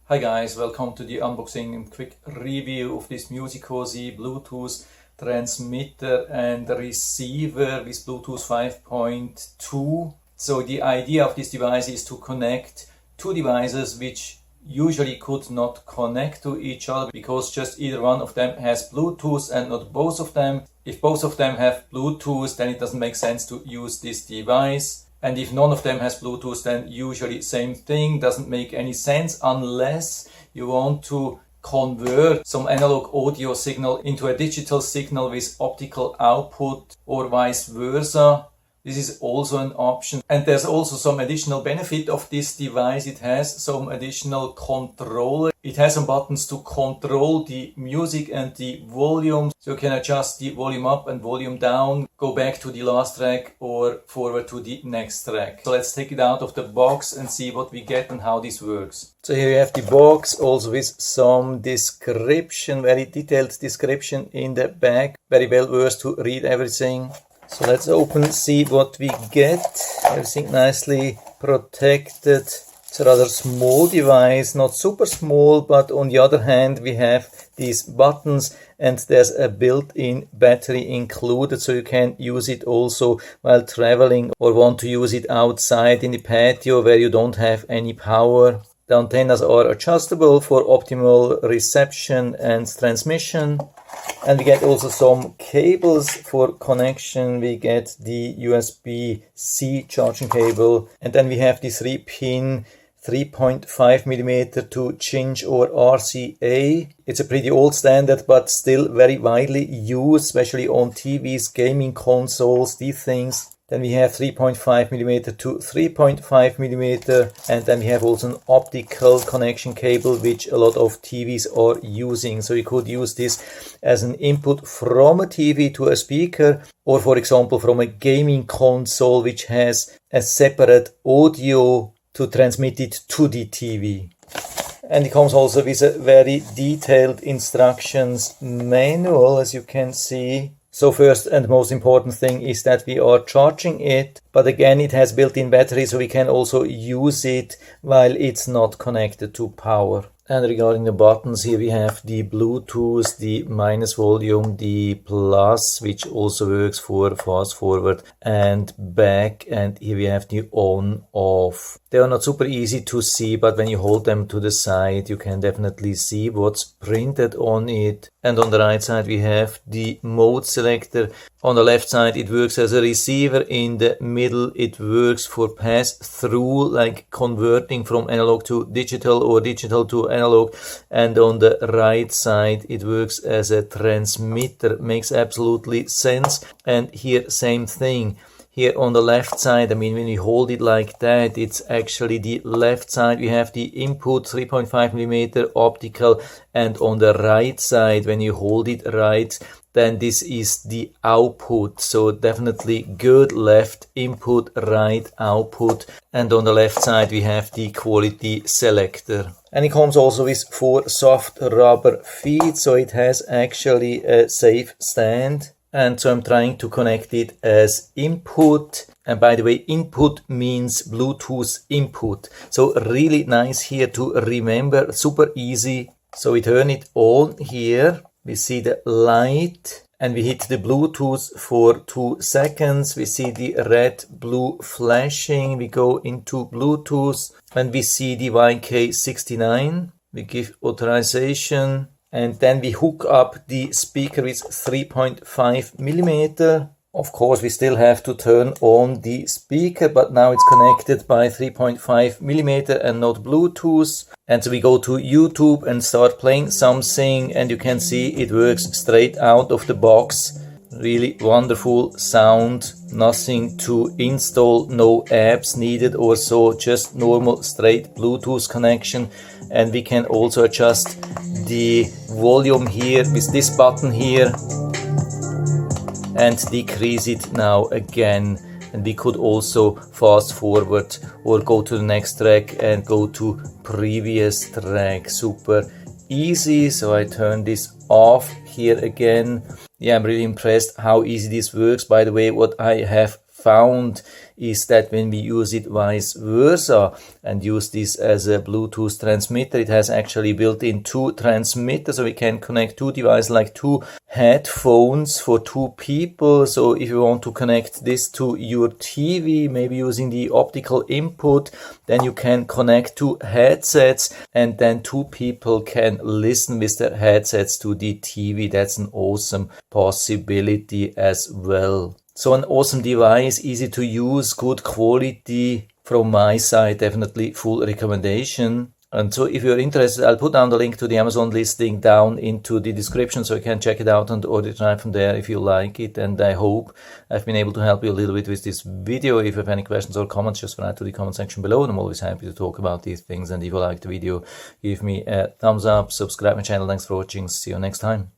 Hi guys, welcome to the unboxing and quick review of this Musicozy Bluetooth transmitter and receiver with Bluetooth 5.2. So the idea of this device is to connect two devices which usually could not connect to each other because just either one of them has Bluetooth and not both of them. If both of them have Bluetooth, then it doesn't make sense to use this device. And if none of them has Bluetooth, then usually same thing, doesn't make any sense unless you want to convert some analog audio signal into a digital signal with optical output or vice versa. This is also an option. And there's also some additional benefit of this device. It has some additional controller. It has some buttons to control the music and the volume. So you can adjust the volume up and volume down, go back to the last track or forward to the next track. So let's take it out of the box and see what we get and how this works. So here you have the box also with some description, very detailed description in the back. Very well versed to read everything. So let's open, see what we get. Everything nicely protected. It's a rather small device, not super small, but on the other hand we have these buttons and there's a built-in battery included, so you can use it also while traveling or want to use it outside in the patio where you don't have any power. The antennas are adjustable for optimal reception and transmission. And we get also some cables for connection. We get the USB-C charging cable. And then we have the 3-pin 3.5mm to Cinch or RCA. It's a pretty old standard, but still very widely used, especially on TVs, gaming consoles, these things. Then we have 3.5mm to 3.5mm, and then we have also an optical connection cable which a lot of TVs are using. So you could use this as an input from a TV to a speaker, or for example from a gaming console which has a separate audio to transmit it to the TV. And it comes also with a very detailed instructions manual, as you can see. So first and most important thing is that we are charging it, but again it has built-in battery, so we can also use it while it's not connected to power. And regarding the buttons, here we have the Bluetooth, the minus volume, the plus, which also works for fast forward and back, and here we have the on off. They are not super easy to see, but when you hold them to the side you can definitely see what's printed on it. And on the right side we have the mode selector. On the left side it works as a receiver, in the middle it works for pass-through, like converting from analog to digital or digital to analog, and on the right side it works as a transmitter. Makes absolutely sense. And here same thing. Here on the left side, I mean, when we hold it like that, it's actually the left side. We have the input 3.5mm optical, and on the right side, when you hold it right, then this is the output. So definitely good left input, right output. And on the left side, we have the quality selector. And it comes also with 4 soft rubber feet, so it has actually a safe stand. And so I'm trying to connect it as input. And by the way, input means Bluetooth input. So really nice here to remember, super easy. So we turn it on here. We see the light and we hit the Bluetooth for 2 seconds. We see the red, blue flashing. We go into Bluetooth and we see the YK-69. We give authorization. And then we hook up the speaker with 3.5mm. Of course, we still have to turn on the speaker, but now it's connected by 3.5mm and not Bluetooth. And so we go to YouTube and start playing something, and you can see it works straight out of the box. Really wonderful sound, nothing to install, no apps needed or so, just normal straight Bluetooth connection. And we can also adjust the volume here with this button here and decrease it now again. And we could also fast forward or go to the next track and go to previous track. Super easy. So I turn this off here again. Yeah, I'm really impressed how easy this works. By the way, what I have found is that when we use it vice versa and use this as a Bluetooth transmitter, it has actually built in two transmitters, so we can connect two devices like two headphones for two people. So if you want to connect this to your TV, maybe using the optical input, then you can connect two headsets and then two people can listen with their headsets to the TV. That's an awesome possibility as well. So an awesome device, easy to use, good quality. From my side, definitely full recommendation. And so if you're interested, I'll put down the link to the Amazon listing down into the description so you can check it out and order it right from there if you like it. And I hope I've been able to help you a little bit with this video. If you have any questions or comments, just write to the comment section below. And I'm always happy to talk about these things. And if you like the video, give me a thumbs up, subscribe my channel. Thanks for watching. See you next time.